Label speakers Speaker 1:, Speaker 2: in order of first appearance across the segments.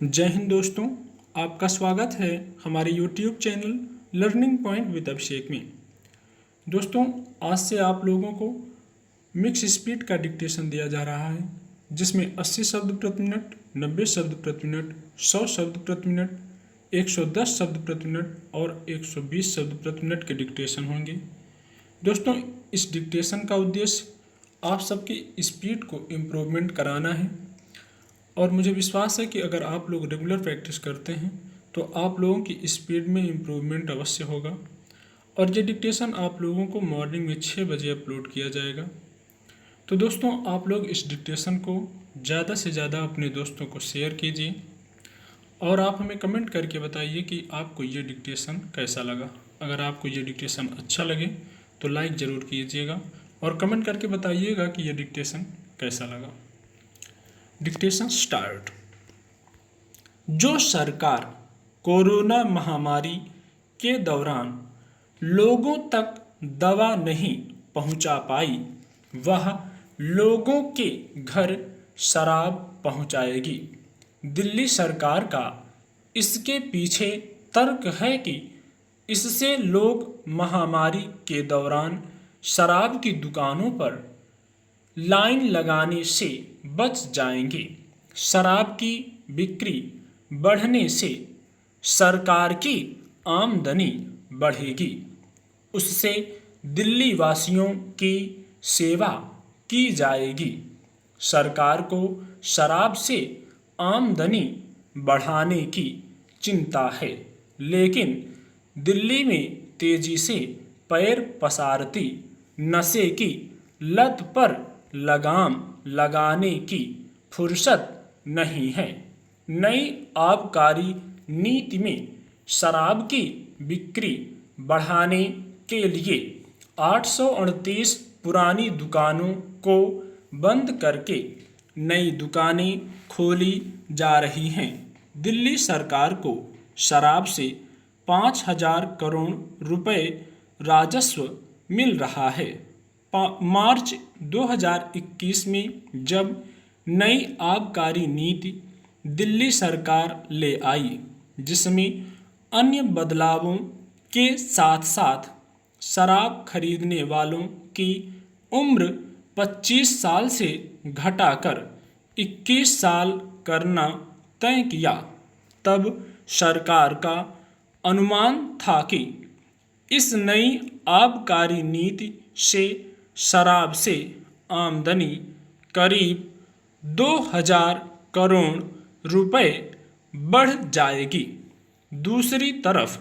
Speaker 1: जय हिंद दोस्तों, आपका स्वागत है हमारे YouTube channel learning point with Abhishek में। दोस्तों, आज से आप लोगों को मिक्स स्पीड का डिक्टेशन दिया जा रहा है, जिसमें 80 शब्द प्रति मिनट, 90 शब्द प्रति मिनट, 100 शब्द प्रति मिनट, 110 शब्द प्रति मिनट और 120 शब्द प्रति मिनट के डिक्टेशन होंगे। दोस्तों, इस डिक्टेशन का उद्देश्य आप सबकी स्पीड को इम्प्रूवमेंट कराना है और मुझे विश्वास है कि अगर आप लोग रेगुलर प्रैक्टिस करते हैं तो आप लोगों की स्पीड में इम्प्रूवमेंट अवश्य होगा। और ये डिक्टेशन आप लोगों को मॉर्निंग में 6 बजे अपलोड किया जाएगा। तो दोस्तों, आप लोग इस डिक्टेशन को ज़्यादा से ज़्यादा अपने दोस्तों को शेयर कीजिए और आप हमें कमेंट करके बताइए कि आपको ये डिक्टेशन कैसा लगा। अगर आपको ये डिक्टेशन अच्छा लगे तो लाइक ज़रूर कीजिएगा और कमेंट करके बताइएगा कि ये डिक्टेशन कैसा लगा। Dictation start. जो सरकार कोरोना महामारी के दौरान लोगों तक दवा नहीं पहुंचा पाई, वह लोगों के घर शराब पहुंचाएगी। दिल्ली सरकार का इसके पीछे तर्क है कि इससे लोग महामारी के दौरान शराब की दुकानों पर लाइन लगाने से बच जाएंगे। शराब की बिक्री बढ़ने से सरकार की आमदनी बढ़ेगी, उससे दिल्ली वासियों की सेवा की जाएगी। सरकार को शराब से आमदनी बढ़ाने की चिंता है, लेकिन दिल्ली में तेजी से पैर पसारती नशे की लत पर लगाम लगाने की फुर्सत नहीं है। नई आबकारी नीति में शराब की बिक्री बढ़ाने के लिए 838 पुरानी दुकानों को बंद करके नई दुकानें खोली जा रही हैं। दिल्ली सरकार को शराब से 5,000 करोड़ रुपए राजस्व मिल रहा है। मार्च 2021 में जब नई आबकारी नीति दिल्ली सरकार ले आई, जिसमें अन्य बदलावों के साथ साथ शराब खरीदने वालों की उम्र 25 साल से घटाकर 21 साल करना तय किया, तब सरकार का अनुमान था कि इस नई आबकारी नीति से शराब से आमदनी करीब 2,000 करोड़ रुपए बढ़ जाएगी। दूसरी तरफ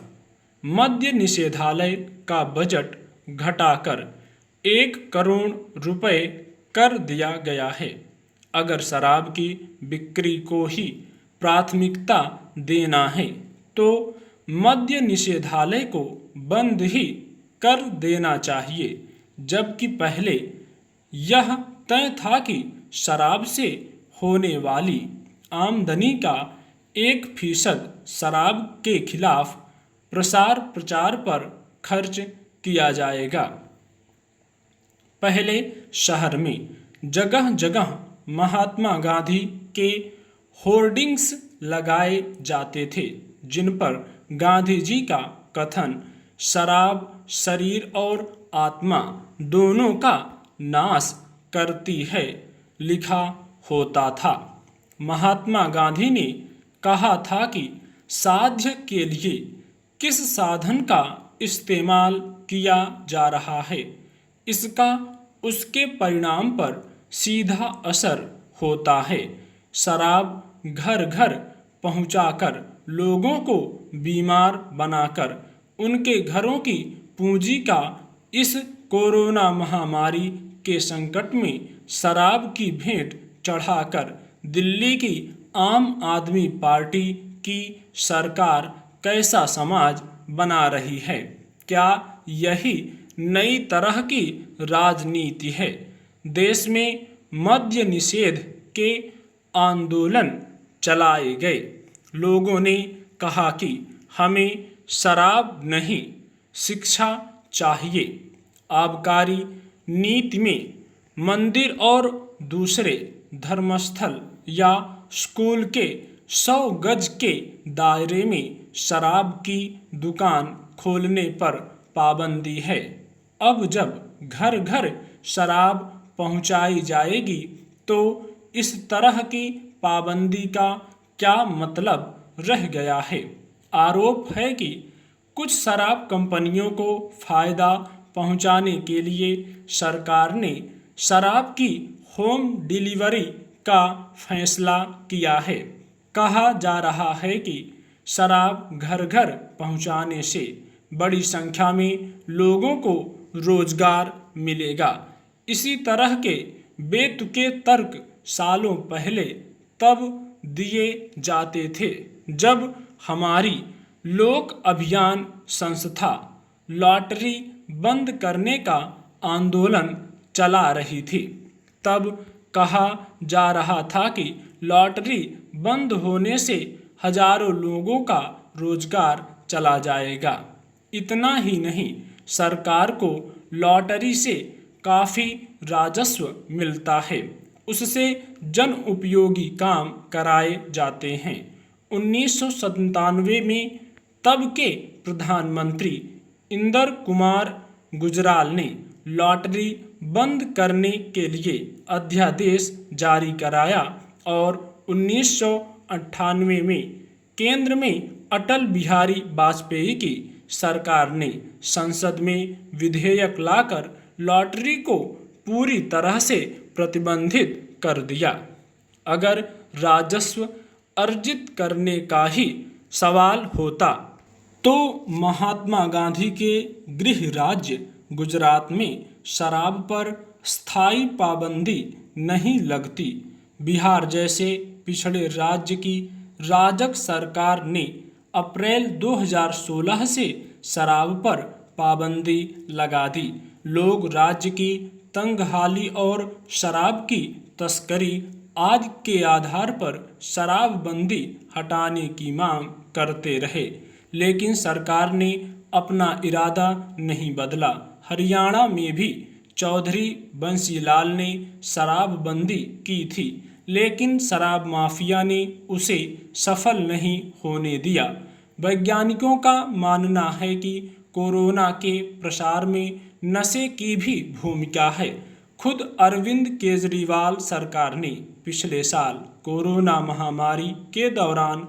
Speaker 1: मद्य निषेधालय का बजट घटाकर 1 करोड़ रुपए कर दिया गया है। अगर शराब की बिक्री को ही प्राथमिकता देना है तो मद्य निषेधालय को बंद ही कर देना चाहिए, जबकि पहले यह तय था कि शराब से होने वाली आमदनी का 1% शराब के खिलाफ प्रसार प्रचार पर खर्च किया जाएगा। पहले शहर में जगह जगह महात्मा गांधी के होर्डिंग्स लगाए जाते थे, जिन पर गांधी जी का कथन शराब शरीर और आत्मा दोनों का नाश करती है लिखा होता था। महात्मा गांधी ने कहा था कि साध्य के लिए किस साधन का इस्तेमाल किया जा रहा है, इसका उसके परिणाम पर सीधा असर होता है। शराब घर घर पहुंचाकर लोगों को बीमार बनाकर उनके घरों की पूंजी का इस कोरोना महामारी के संकट में शराब की भेंट चढ़ाकर दिल्ली की आम आदमी पार्टी की सरकार कैसा समाज बना रही है? क्या यही नई तरह की राजनीति है? देश में मद्य निषेध के आंदोलन चलाए गए। लोगों ने कहा कि हमें शराब नहीं, शिक्षा चाहिए। आबकारी नीति में मंदिर और दूसरे धर्मस्थल या स्कूल के 100 गज के दायरे में शराब की दुकान खोलने पर पाबंदी है। अब जब घर घर शराब पहुंचाई जाएगी तो इस तरह की पाबंदी का क्या मतलब रह गया है। आरोप है कि कुछ शराब कंपनियों को फायदा पहुंचाने के लिए सरकार ने शराब की होम डिलीवरी का फैसला किया है। कहा जा रहा है कि शराब घर घर पहुंचाने से बड़ी संख्या में लोगों को रोजगार मिलेगा। इसी तरह के बेतुके तर्क सालों पहले तब दिए जाते थे जब हमारी लोक अभियान संस्था लॉटरी बंद करने का आंदोलन चला रही थी। तब कहा जा रहा था कि लॉटरी बंद होने से हजारों लोगों का रोजगार चला जाएगा। इतना ही नहीं, सरकार को लॉटरी से काफ़ी राजस्व मिलता है, उससे जन उपयोगी काम कराए जाते हैं। 1997 में तब के प्रधानमंत्री इंदर कुमार गुजराल ने लॉटरी बंद करने के लिए अध्यादेश जारी कराया और 1998 में केंद्र में अटल बिहारी वाजपेयी की सरकार ने संसद में विधेयक लाकर लॉटरी को पूरी तरह से प्रतिबंधित कर दिया। अगर राजस्व अर्जित करने का ही सवाल होता तो महात्मा गांधी के गृह राज्य गुजरात में शराब पर स्थायी पाबंदी नहीं लगती। बिहार जैसे पिछड़े राज्य की राजग सरकार ने अप्रैल 2016 से शराब पर पाबंदी लगा दी। लोग राज्य की तंगहाली और शराब की तस्करी आदि के आधार पर शराबबंदी हटाने की मांग करते रहे, लेकिन सरकार ने अपना इरादा नहीं बदला। हरियाणा में भी चौधरी बंसीलाल ने शराबबंदी की थी, लेकिन शराब माफिया ने उसे सफल नहीं होने दिया। वैज्ञानिकों का मानना है कि कोरोना के प्रसार में नशे की भी भूमिका है। खुद अरविंद केजरीवाल सरकार ने पिछले साल कोरोना महामारी के दौरान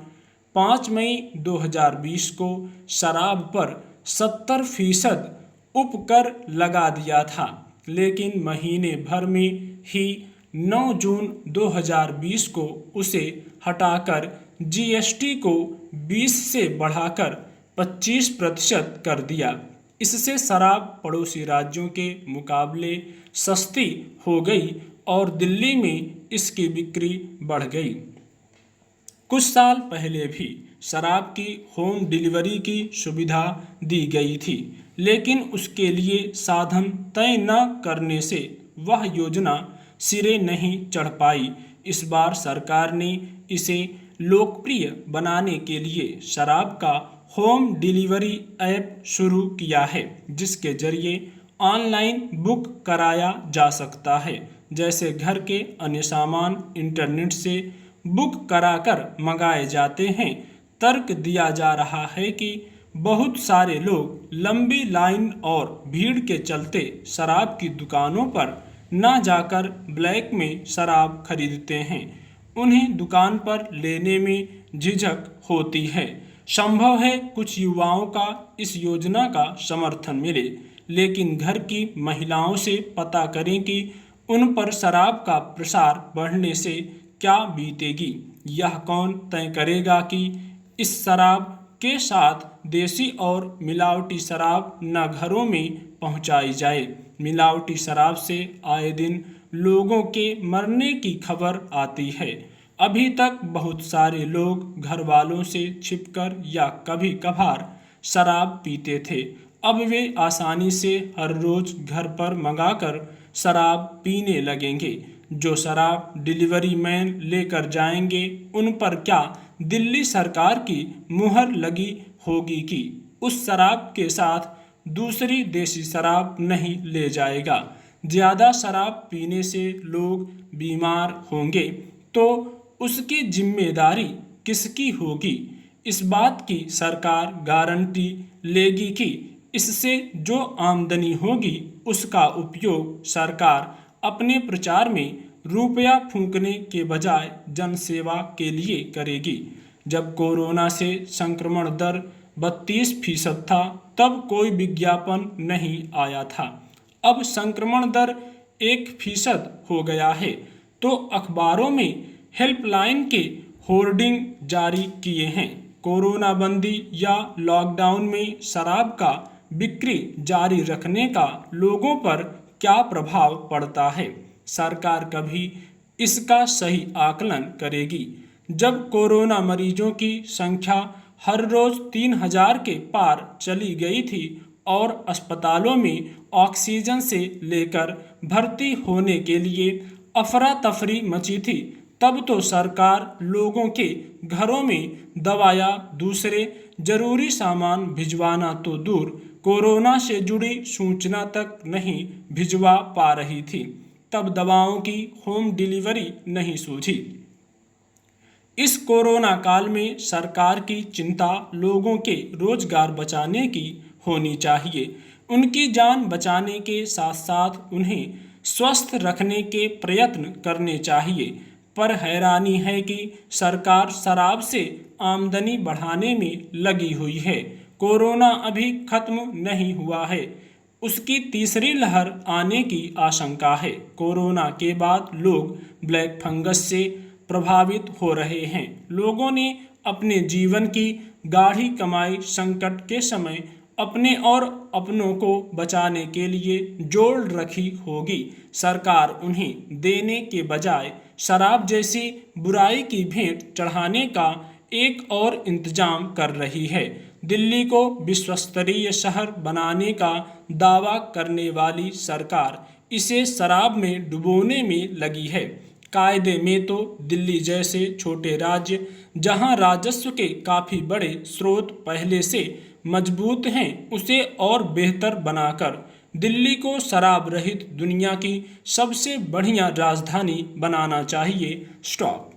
Speaker 1: 5 मई 2020 को शराब पर 70% उपकर लगा दिया था, लेकिन महीने भर में ही 9 जून 2020 को उसे हटाकर जीएसटी को 20 से बढ़ाकर 25% कर दिया। इससे शराब पड़ोसी राज्यों के मुकाबले सस्ती हो गई और दिल्ली में इसकी बिक्री बढ़ गई। कुछ साल पहले भी शराब की होम डिलीवरी की सुविधा दी गई थी, लेकिन उसके लिए साधन तय न करने से वह योजना सिरे नहीं चढ़ पाई। इस बार सरकार ने इसे लोकप्रिय बनाने के लिए शराब का होम डिलीवरी ऐप शुरू किया है, जिसके जरिए ऑनलाइन बुक कराया जा सकता है। जैसे घर के अन्य सामान इंटरनेट से बुक कराकर मंगाए जाते हैं। तर्क दिया जा रहा है कि बहुत सारे लोग लंबी लाइन और भीड़ के चलते शराब की दुकानों पर न जाकर ब्लैक में शराब खरीदते हैं। उन्हें दुकान पर लेने में झिझक होती है। संभव है कुछ युवाओं का इस योजना का समर्थन मिले, लेकिन घर की महिलाओं से पता करें कि उन पर शराब का प्रसार बढ़ने से क्या बीतेगी। यह कौन तय करेगा कि इस शराब के साथ देसी और मिलावटी शराब न घरों में पहुंचाई जाए। मिलावटी शराब से आए दिन लोगों के मरने की खबर आती है। अभी तक बहुत सारे लोग घर वालों से छिपकर या कभी कभार शराब पीते थे। अब वे आसानी से हर रोज घर पर मंगाकर शराब पीने लगेंगे। जो शराब डिलीवरी मैन लेकर जाएंगे, उन पर क्या दिल्ली सरकार की मुहर लगी होगी कि उस शराब के साथ दूसरी देसी शराब नहीं ले जाएगा। ज़्यादा शराब पीने से लोग बीमार होंगे तो उसकी जिम्मेदारी किसकी होगी? इस बात की सरकार गारंटी लेगी कि इससे जो आमदनी होगी उसका उपयोग सरकार अपने प्रचार में रुपया फूंकने के बजाय जनसेवा के लिए करेगी। जब कोरोना से संक्रमण दर 32% था तब कोई विज्ञापन नहीं आया था। अब संक्रमण दर 1% हो गया है तो अखबारों में हेल्पलाइन के होर्डिंग जारी किए हैं। कोरोना बंदी या लॉकडाउन में शराब का बिक्री जारी रखने का लोगों पर क्या प्रभाव पड़ता है? सरकार कभी इसका सही आकलन करेगी। जब कोरोना मरीजों की संख्या हर रोज 3000 के पार चली गई थी और अस्पतालों में ऑक्सीजन से लेकर भर्ती होने के लिए अफरा तफरी मची थी, तब तो सरकार लोगों के घरों में दवाया दूसरे जरूरी सामान भिजवाना तो दूर, कोरोना से जुड़ी सूचना तक नहीं भिजवा पा रही थी। तब दवाओं की होम डिलीवरी नहीं सूझी। इस कोरोना काल में सरकार की चिंता लोगों के रोजगार बचाने की होनी चाहिए। उनकी जान बचाने के साथ साथ उन्हें स्वस्थ रखने के प्रयत्न करने चाहिए। पर हैरानी है कि सरकार शराब से आमदनी बढ़ाने में लगी हुई है। कोरोना अभी खत्म नहीं हुआ है, उसकी तीसरी लहर आने की आशंका है। कोरोना के बाद लोग ब्लैक फंगस से प्रभावित हो रहे हैं। लोगों ने अपने जीवन की गाढ़ी कमाई संकट के समय अपने और अपनों को बचाने के लिए जोड़ रखी होगी। सरकार उन्हें देने के बजाय शराब जैसी बुराई की भेंट चढ़ाने का एक और इंतजाम कर रही है। दिल्ली को विश्वस्तरीय शहर बनाने का दावा करने वाली सरकार इसे शराब में डुबोने में लगी है। कायदे में तो दिल्ली जैसे छोटे राज्य जहां राजस्व के काफ़ी बड़े स्रोत पहले से मजबूत हैं, उसे और बेहतर बनाकर दिल्ली को शराब रहित दुनिया की सबसे बढ़िया राजधानी बनाना चाहिए। स्टॉप।